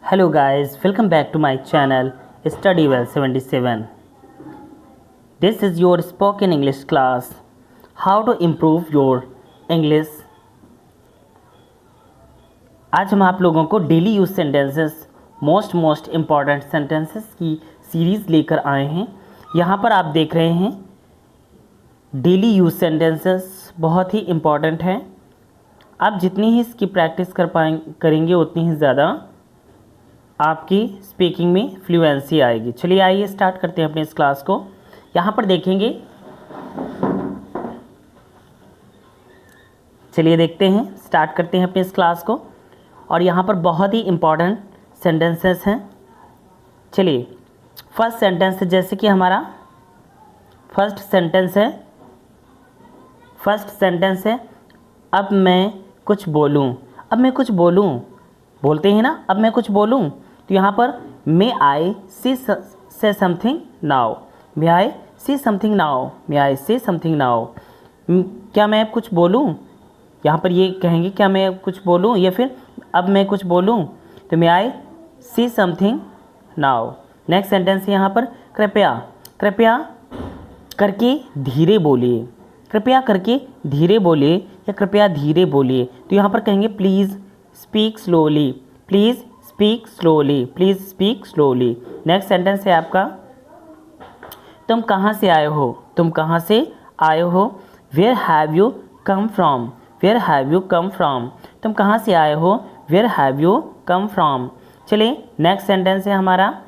Hello guys, welcome back to my channel Study Well 77. This is your spoken English class. How to improve your English. आज हम आप लोगों को daily use sentences most important sentences की series लेकर आए हैं। यहाँ पर आप देख रहे हैं डेली यूज सेंटेंसेस बहुत ही इम्पॉर्टेंट हैं। आप जितनी ही इसकी प्रैक्टिस करेंगे उतनी ही ज़्यादा आपकी स्पीकिंग में फ्लुएंसी आएगी। चलिए आइए स्टार्ट करते हैं अपने इस क्लास को। यहाँ पर देखेंगे, चलिए देखते हैं, स्टार्ट करते हैं अपने इस क्लास को। और यहाँ पर बहुत ही इम्पॉर्टेंट सेंटेंसेस हैं। चलिए फर्स्ट सेंटेंस, जैसे कि हमारा फर्स्ट सेंटेंस है अब मैं कुछ बोलूँ। अब मैं कुछ बोलूँ बोलते हैं ना, अब मैं कुछ बोलूँ। तो यहाँ पर मे आई से समथिंग नाउ, मे आई से समथिंग नाउ, मे आई से समथिंग नाउ। क्या मैं कुछ बोलूँ, यहाँ पर ये कहेंगे क्या मैं कुछ बोलूँ, या फिर अब मैं कुछ बोलूँ। तो मे आई से समथिंग नाउ। नेक्स्ट सेंटेंस है यहाँ पर कृपया, कृपया करके धीरे बोलिए, कृपया करके धीरे बोलिए या कृपया धीरे बोलिए। तो यहाँ पर कहेंगे please speak slowly, please speak slowly, please speak slowly. Next sentence है आपका तुम कहाँ से आए हो, तुम कहाँ से आए हो। Where have you come from, where have you come from. तुम कहाँ से आए हो, where have you come from. चलिए नेक्स्ट सेंटेंस है हमारा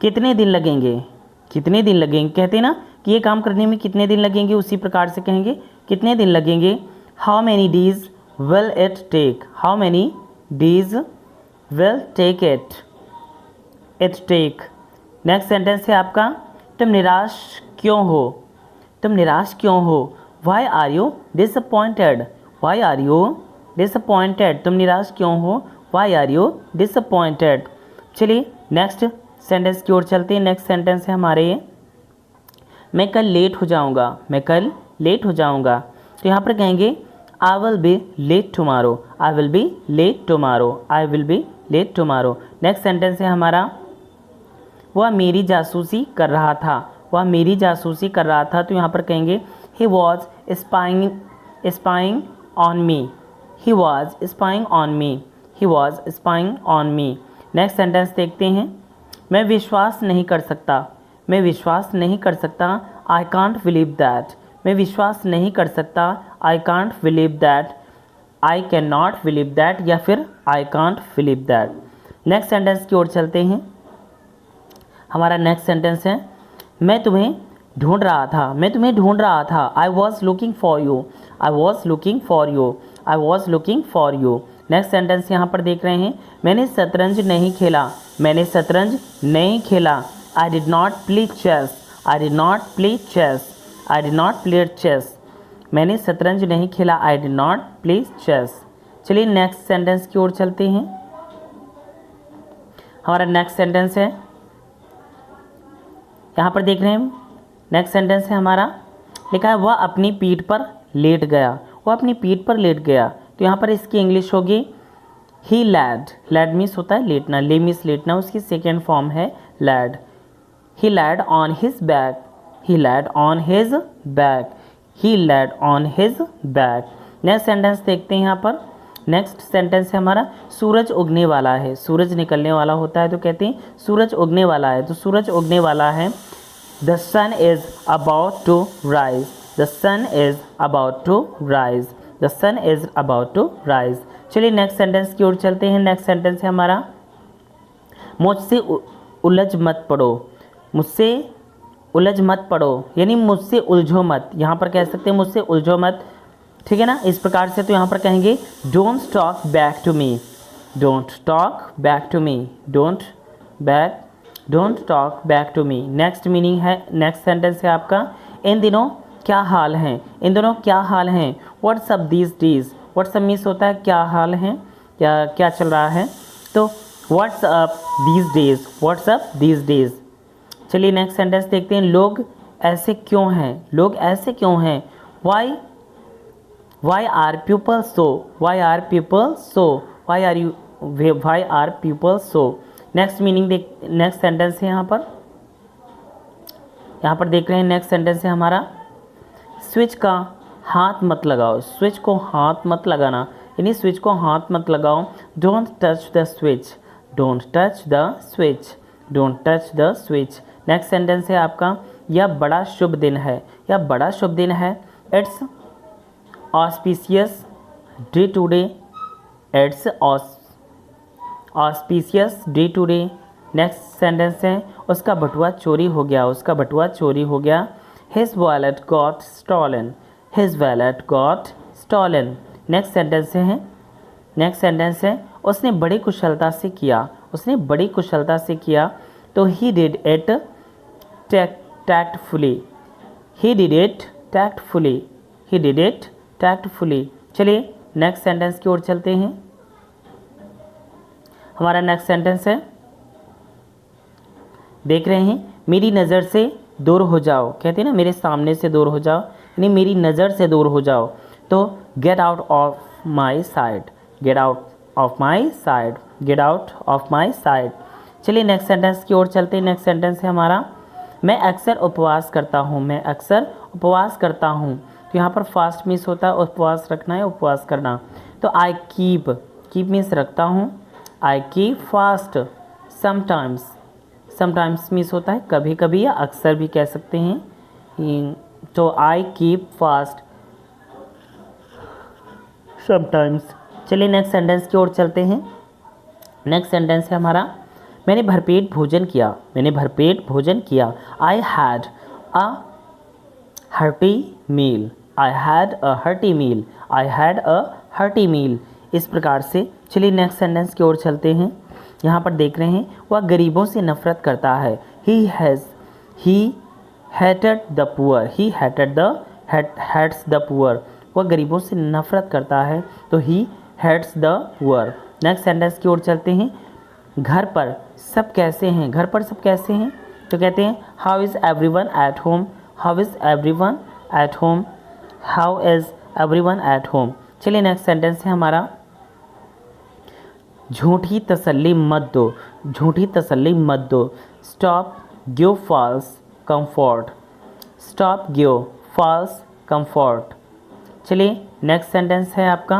कितने दिन लगेंगे, कितने दिन लगेंगे। कहते हैं ना कि ये काम करने में कितने दिन लगेंगे, उसी प्रकार से कहेंगे कितने दिन लगेंगे। How many days will it take, how many days will take it take। Next sentence है आपका तुम निराश क्यों हो, तुम निराश क्यों हो। why are you disappointed, why are you disappointed। तुम निराश क्यों हो, why are you disappointed। चलिए नेक्स्ट सेंटेंस की ओर चलते हैं। नेक्स्ट सेंटेंस है हमारे मैं कल लेट हो जाऊंगा, मैं कल लेट हो जाऊंगा। तो यहाँ पर कहेंगे I will be late tomorrow, I will be late tomorrow, I will be late tomorrow। Next sentence है हमारा वह मेरी जासूसी कर रहा था, वह मेरी जासूसी कर रहा था। तो यहाँ पर कहेंगे he was spying on me, he was spying on me, he was spying on me। Next sentence देखते हैं मैं विश्वास नहीं कर सकता, मैं विश्वास नहीं कर सकता। I can't believe that, मैं विश्वास नहीं कर सकता। I can't believe that, I can not believe that या फिर I can't believe that. Next sentence की ओर चलते हैं। हमारा नेक्स्ट सेंटेंस है मैं तुम्हें ढूंढ रहा था, मैं तुम्हें ढूंढ रहा था। I was looking for you, I was looking for you, I was looking for you. Next sentence यहाँ पर देख रहे हैं मैंने शतरंज नहीं खेला, मैंने शतरंज नहीं खेला। I did not play chess, I did not play chess, I did not play chess. मैंने शतरंज नहीं खेला, I did not play chess. चलिए नेक्स्ट सेंटेंस की ओर चलते हैं। हमारा नेक्स्ट सेंटेंस है यहाँ पर देख रहे हैं, नेक्स्ट सेंटेंस है हमारा लिखा है वह अपनी पीठ पर लेट गया, वह अपनी पीठ पर लेट गया। तो यहाँ पर इसकी इंग्लिश होगी ही लैड, लैड मीन्स होता है लेटना, ले मीन्स लेटना, उसकी सेकेंड फॉर्म है laid. He laid on his back, he laid on his back, he laid on his back। Next sentence देखते हैं यहाँ पर। नेक्स्ट सेंटेंस है हमारा सूरज उगने वाला है, सूरज निकलने वाला होता है तो कहते हैं सूरज उगने वाला है। तो सूरज उगने वाला है the sun is about to rise, the sun is about to rise, the sun is about to rise. चलिए नेक्स्ट सेंटेंस की ओर चलते हैं। नेक्स्ट सेंटेंस है हमारा मुझसे उलझ मत पड़ो, मुझसे उलझ मत पड़ो यानी मुझसे उलझो मत। यहाँ पर कह सकते हैं मुझसे उलझो मत, ठीक है ना, इस प्रकार से। तो यहाँ पर कहेंगे don't talk back to me, don't talk back to me, don't talk back to me. Next meaning है, नेक्स्ट सेंटेंस है आपका इन दिनों क्या हाल हैं, इन दिनों क्या हाल हैं। What's up these days, what's up means होता है क्या हाल हैं या क्या चल रहा है। तो what's up these days, what's up these days. चलिए नेक्स्ट सेंटेंस देखते हैं लोग ऐसे क्यों हैं, लोग ऐसे क्यों हैं। Why are people so, why are people so, why are why are people so. Next meaning next sentence है यहाँ पर देख रहे हैं। नेक्स्ट सेंटेंस है हमारा, स्विच का हाथ मत लगाओ। स्विच को हाथ मत लगाना, यानी स्विच को हाथ मत लगाओ। Don't touch the switch, don't touch the switch, don't touch the switch. Next sentence है आपका, यह बड़ा शुभ दिन है। यह बड़ा शुभ दिन है। It's auspicious day today, it's auspicious day today. Next sentence है, उसका बटुआ चोरी हो गया, उसका बटुआ चोरी हो गया। His wallet got stolen, his wallet got stolen. Next sentence है, उसने बड़ी कुशलता से किया, उसने बड़ी कुशलता से किया। तो he did it tactfully, he did it tactfully, he did it tactfully. चलिए नेक्स्ट सेंटेंस की ओर चलते हैं। हमारा नेक्स्ट सेंटेंस है, देख रहे हैं, मेरी नज़र से दूर हो जाओ। कहते हैं ना, मेरे सामने से दूर हो जाओ, यानी मेरी नज़र से दूर हो जाओ। तो get out of my side, get out of my side, get out of my side. चलिए नेक्स्ट सेंटेंस की ओर चलते हैं। नेक्स्ट सेंटेंस है हमारा, मैं अक्सर उपवास करता हूँ, मैं अक्सर उपवास करता हूँ। तो यहाँ पर फास्ट मीन्स होता है उपवास रखना है, उपवास करना। तो आई कीप, कीप मीन्स रखता हूँ। I keep fast sometimes, sometimes means होता है कभी कभी या अक्सर भी कह सकते हैं। तो आई कीप फास्ट समटाइम्स। चलिए नेक्स्ट सेंटेंस की ओर चलते हैं। नेक्स्ट सेंटेंस है हमारा, मैंने भरपेट भोजन किया, मैंने भरपेट भोजन किया। I had a hearty meal, I had a hearty meal, I had a hearty meal. इस प्रकार से चलिए नेक्स्ट सेंटेंस की ओर चलते हैं। यहाँ पर देख रहे हैं, वह गरीबों से नफरत करता है। He hated the poor, he hated the hates the poor. वह गरीबों से नफरत करता है, तो he hates the poor. Next sentence की ओर चलते हैं। घर पर सब कैसे हैं, घर पर सब कैसे हैं। तो कहते हैं, how is everyone at home, how is everyone at home, how is everyone at home. चलिए नेक्स्ट सेंटेंस है हमारा, झूठी तसल्ली मत दो, झूठी तसल्ली मत दो। Stop give false comfort, stop give false comfort. चलिए नेक्स्ट सेंटेंस है आपका,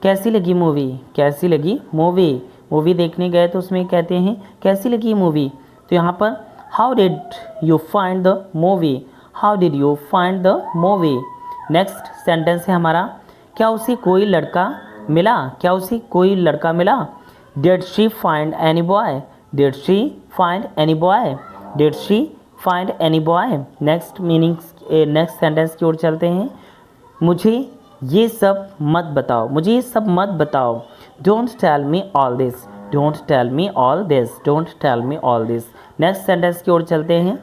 कैसी लगी मूवी, कैसी लगी मूवी। मूवी देखने गए तो उसमें कहते हैं कैसी लगी मूवी। तो यहाँ पर how did you find the movie, how did you find the movie. Next sentence है हमारा, क्या उसे कोई लड़का मिला, क्या उसे कोई लड़का मिला। Did she find any boy, did she find any boy, did she find any boy. Next next sentence की ओर चलते हैं। मुझे ये सब मत बताओ, मुझे ये सब मत बताओ। Don't tell me all this, don't tell me all this, don't tell me all this. Next sentence की ओर चलते हैं।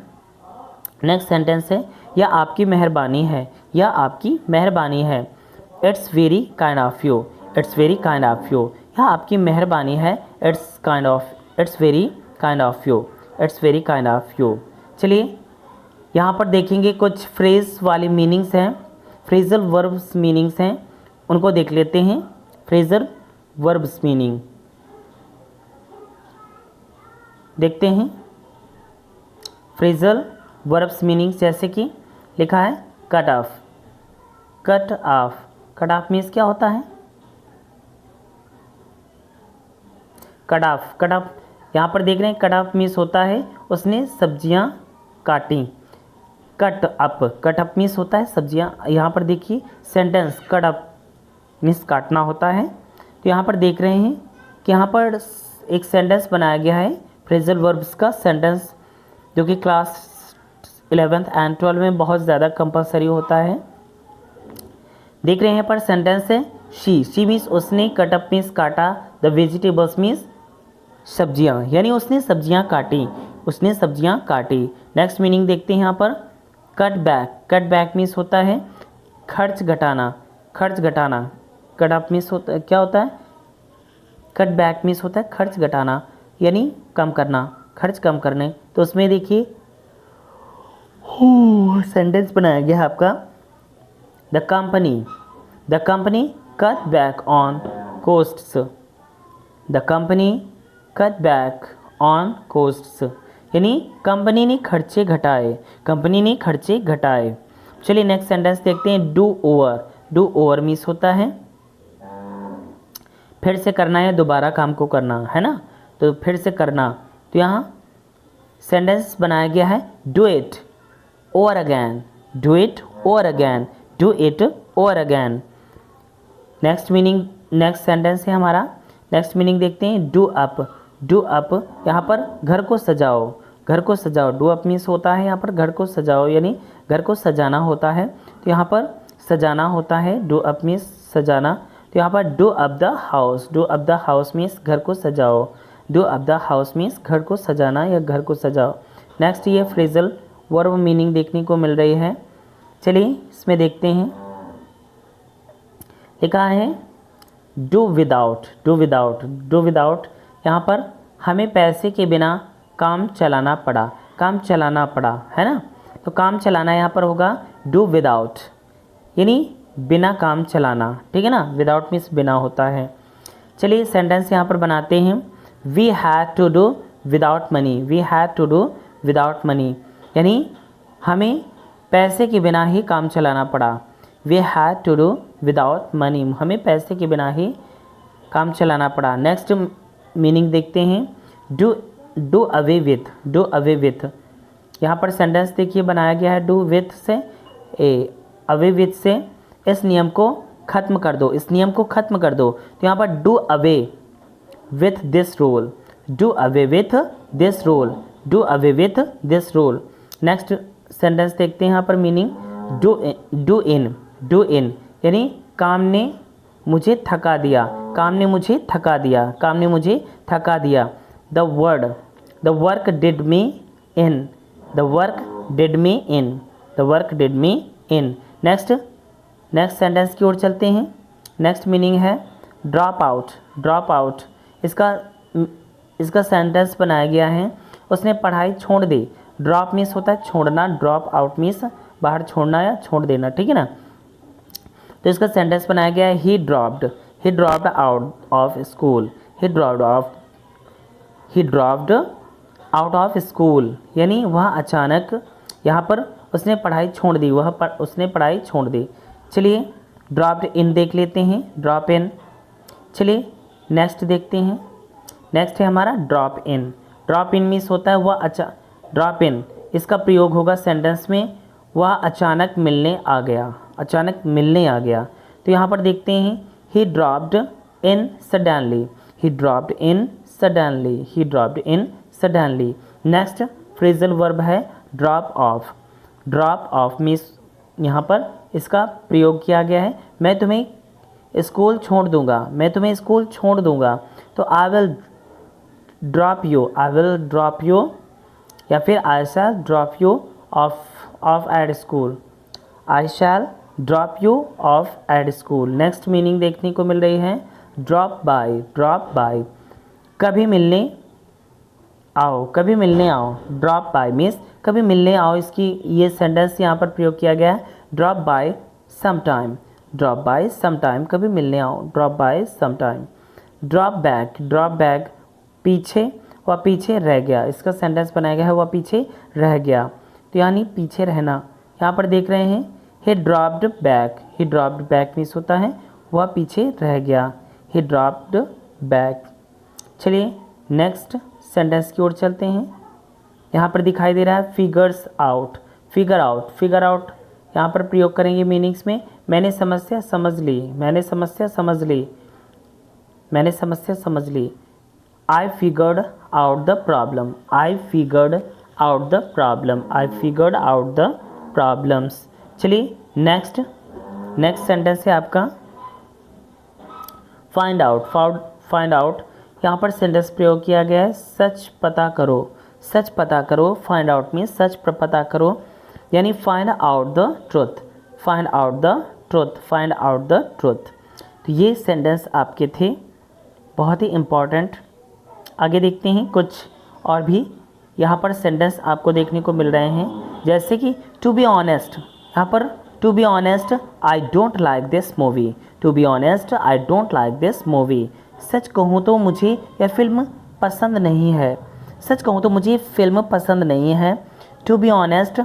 नेक्स्ट सेंटेंस है, यह आपकी मेहरबानी है, यह आपकी मेहरबानी है। It's very kind of you, it's very kind of you. यह आपकी मेहरबानी है, it's kind of, it's very kind of you, it's very kind of you. चलिए यहाँ पर देखेंगे कुछ फ्रेज वाली मीनिंग्स हैं, फ्रेजल वर्ब्स मीनिंग्स हैं, उनको देख लेते हैं। फ्रेजल वर्ब्स मीनिंग देखते हैं। फ्रेजल वर्ब्स मीनिंग्स जैसे कि लिखा है cut off, cut off. Cut off means क्या होता है, कट ऑफ, कट ऑफ। यहाँ पर देख रहे हैं कट ऑफ मीन्स होता है उसने सब्जियाँ काटी। Cut up, cut up means होता है सब्जियाँ। यहाँ पर देखिए सेंटेंस कट अप मीन्स काटना होता है। तो यहाँ पर देख रहे हैं कि यहाँ पर एक सेंटेंस बनाया गया है फ्रेजल वर्ब्स का सेंटेंस, जो कि क्लास 11th एंड 12 में बहुत ज़्यादा कंपलसरी होता है। देख रहे हैं पर सेंटेंस है शी मीन्स उसने, कट अप मीन्स काटा, द वेजिटेबल्स मीन्स सब्जियाँ, यानी उसने सब्जियाँ काटी, उसने सब्जियाँ काटी। नेक्स्ट मीनिंग देखते हैं यहाँ पर cut back, cut back means होता है खर्च घटाना, खर्च घटाना। कट अप मीन्स होता क्या होता है, कट बैक मीन्स होता है खर्च घटाना, यानी कम करना, खर्च कम करने। तो उसमें देखिए सेंटेंस बनाया गया है आपका, the company cut back on costs, the company cut back on costs, यानी कंपनी ने खर्चे घटाए, कंपनी ने खर्चे घटाए। चलिए नेक्स्ट सेंटेंस देखते हैं। Do over, do over means होता है फिर से करना या दोबारा काम को करना, है ना, तो फिर से करना। तो यहाँ सेंटेंस बनाया गया है do it over again, do it over again, do it over again. Next meaning, next sentence है हमारा, नेक्स्ट मीनिंग देखते हैं। डू अप, डू अप यहाँ पर घर को सजाओ, घर को सजाओ। डू अप मीन्स होता है यहाँ पर घर को सजाओ, यानी घर को सजाना होता है। तो यहाँ पर सजाना होता है, डू अप मीन्स सजाना। तो यहाँ पर do up the house, do up the house means घर को सजाओ, do up the house means घर को सजाना या घर को सजाओ। नेक्स्ट ये फ्रेजल वर्ब मीनिंग देखने को मिल रही है। चलिए इसमें देखते हैं। लिखा है do without, do without, do without यहाँ पर हमें पैसे के बिना काम चलाना पड़ा, काम चलाना पड़ा, है ना। तो काम चलाना यहाँ पर होगा डू विदाउट, यानी बिना काम चलाना, ठीक है ना। विदाउट मीन्स बिना होता है। चलिए सेंटेंस यहाँ पर बनाते हैं। We had to do without money, we had to do without money, यानी हमें पैसे के बिना ही काम चलाना पड़ा। We had to do without money, हमें पैसे के बिना ही काम चलाना पड़ा। नेक्स्ट मीनिंग देखते हैं। Do away with, do away with यहाँ पर सेंटेंस देखिए बनाया गया है डू विथ से, अवे विथ से इस नियम को ख़त्म कर दो, इस नियम को ख़त्म कर दो। तो यहाँ पर do away with this rule, do away with this rule, do away with this rule. Next sentence देखते हैं यहाँ पर meaning. Do in, do in यानी काम ने मुझे थका दिया, काम ने मुझे थका दिया, काम ने मुझे थका दिया। The work did me in, the work did me in, the work did me in. Next sentence की ओर चलते हैं। नेक्स्ट मीनिंग है ड्रॉप आउट, ड्रॉप आउट इसका सेंटेंस बनाया गया है। उसने पढ़ाई छोड़ दी। ड्रॉप मीन्स होता है छोड़ना, ड्रॉप आउट मीन्स बाहर छोड़ना या छोड़ देना, ठीक है ना। तो इसका सेंटेंस बनाया गया है ही dropped out of school, he dropped out of school, यानी वह अचानक, यहाँ पर उसने पढ़ाई छोड़ दी, उसने पढ़ाई छोड़ दी। चलिए ड्रॉप्ड इन देख लेते हैं, ड्रॉप इन। चलिए नेक्स्ट देखते हैं। नेक्स्ट है हमारा drop in. Drop in means होता है वह ड्रॉप इन इसका प्रयोग होगा सेंटेंस में, वह अचानक मिलने आ गया, अचानक मिलने आ गया। तो यहाँ पर देखते हैं he dropped in suddenly, he dropped in suddenly, he dropped in suddenly. Next phrasal verb है drop off. Drop off means यहाँ पर इसका प्रयोग किया गया है मैं तुम्हें स्कूल छोड़ दूंगा, मैं तुम्हें स्कूल छोड़ दूंगा। तो I will drop you, I will drop you, या फिर I shall drop you off at school, I shall drop you off at school. Next meaning देखने को मिल रही है ड्रॉप बाय, ड्रॉप बाय कभी मिलने आओ, कभी मिलने आओ। ड्रॉप बाय मीन्स कभी मिलने आओ, इसकी ये सेंटेंस यहाँ पर प्रयोग किया गया है। Drop by some time, drop by some time कभी मिलने आओ, drop by some time. Drop back पीछे, वह पीछे रह गया, इसका सेंटेंस बनाया गया है वह पीछे रह गया, तो यानी पीछे रहना। यहाँ पर देख रहे हैं he dropped back, he dropped back means होता है वह पीछे रह गया, ही ड्रॉप्ड बैक। चलिए नेक्स्ट सेंटेंस की ओर चलते हैं। यहाँ पर दिखाई दे रहा है फिगर्स आउट, फिगर आउट यहाँ पर प्रयोग करेंगे मीनिंग्स में। मैंने समस्या समझ ली, मैंने समस्या समझ ली, मैंने समस्या समझ ली। I figured out the problem, I figured out the problem, I figured out the problems. चलिए नेक्स्ट सेंटेंस है आपका फाइंड आउट। यहाँ पर सेंटेंस प्रयोग किया गया है सच पता करो, सच पता करो। फाइंड आउट मीन्स सच पता करो, यानी find out the truth, find out the truth, find out the truth. तो ये सेंटेंस आपके थे बहुत ही इम्पॉर्टेंट। आगे देखते हैं कुछ और भी यहाँ पर सेंटेंस आपको देखने को मिल रहे हैं, जैसे कि टू बी ऑनेस्ट। यहाँ पर to be honest I don't like this movie, to be honest I don't like this movie, सच कहूँ तो मुझे यह फ़िल्म पसंद नहीं है। सच कहूँ तो मुझे फ़िल्म पसंद नहीं है। To be honest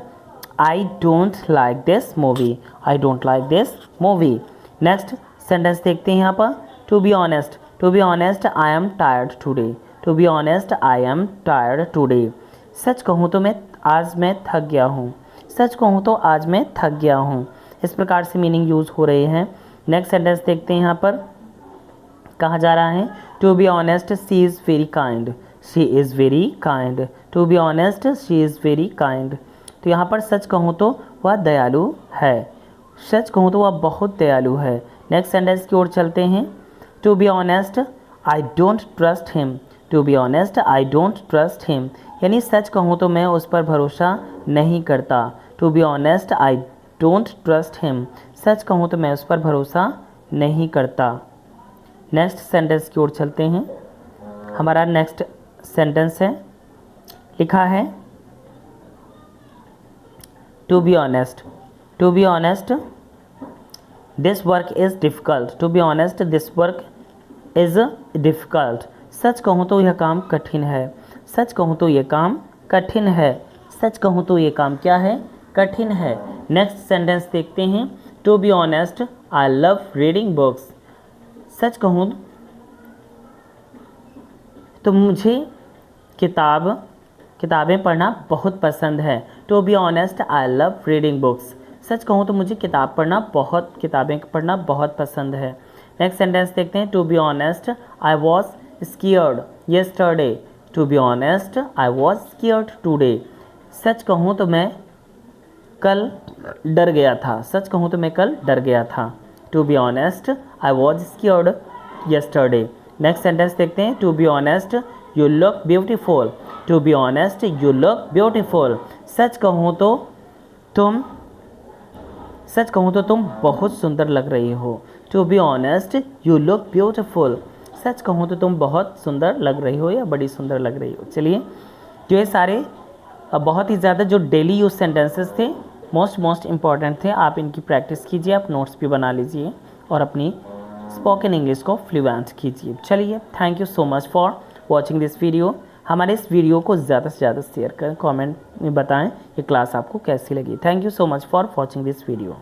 I don't like this movie. I don't like this movie. Next sentence देखते हैं यहाँ पर। To be honest I am tired today. To be honest I am tired today. सच कहूँ तो आज मैं थक गया हूँ। सच कहूँ तो आज मैं थक गया हूँ। इस प्रकार से मीनिंग यूज़ हो रहे हैं। नेक्स्ट सेंटेंस देखते हैं यहाँ पर। कहा जा रहा है to be honest she is very kind. She is very kind. To be honest she is very kind. तो यहाँ पर सच कहूँ तो वह दयालु है। सच कहूँ तो वह बहुत दयालु है। नेक्स्ट सेंटेंस की ओर चलते हैं। To be honest I don't trust him. To be honest I don't trust him. यानी सच कहूँ तो मैं उस पर भरोसा नहीं करता। To be honest I don't trust him. सच कहूँ तो मैं उस पर भरोसा नहीं करता। नेक्स्ट सेंटेंस की ओर चलते हैं। हमारा नेक्स्ट सेंटेंस है, लिखा है to be honest. To be honest this work is difficult. To be honest this work is difficult. सच कहूँ तो यह काम कठिन है। सच कहूँ तो यह काम कठिन है। सच कहूँ तो ये काम क्या है? कठिन है। नेक्स्ट सेंटेंस देखते हैं। To be honest I love reading books. सच कहूँ तो मुझे किताबें पढ़ना बहुत पसंद है। To be honest I love reading books. सच कहूँ तो मुझे किताबें पढ़ना बहुत पसंद है। नेक्स्ट सेंटेंस देखते हैं। To be honest I was scared yesterday. To be honest I was scared today. सच कहूँ तो मैं कल डर गया था। सच कहूँ तो मैं कल डर गया था। To be honest I was scared yesterday. Next sentence देखते हैं। To be honest you look beautiful. To be honest you look beautiful. सच कहूँ तो तुम बहुत सुंदर लग रही हो। To be honest you look beautiful. सच कहूँ तो तुम बहुत सुंदर लग रही हो या बड़ी सुंदर लग रही हो। चलिए, जो ये सारे बहुत ही ज़्यादा जो डेली यूज सेंटेंसेस थे, मोस्ट इम्पॉर्टेंट थे। आप इनकी प्रैक्टिस कीजिए, आप नोट्स भी बना लीजिए और अपनी स्पोकन इंग्लिश को फ्लुएंट कीजिए। चलिए, thank you so much for watching this video. हमारे इस वीडियो को ज़्यादा से ज़्यादा शेयर करें, कमेंट में बताएं ये क्लास आपको कैसी लगी। Thank you so much for watching this video.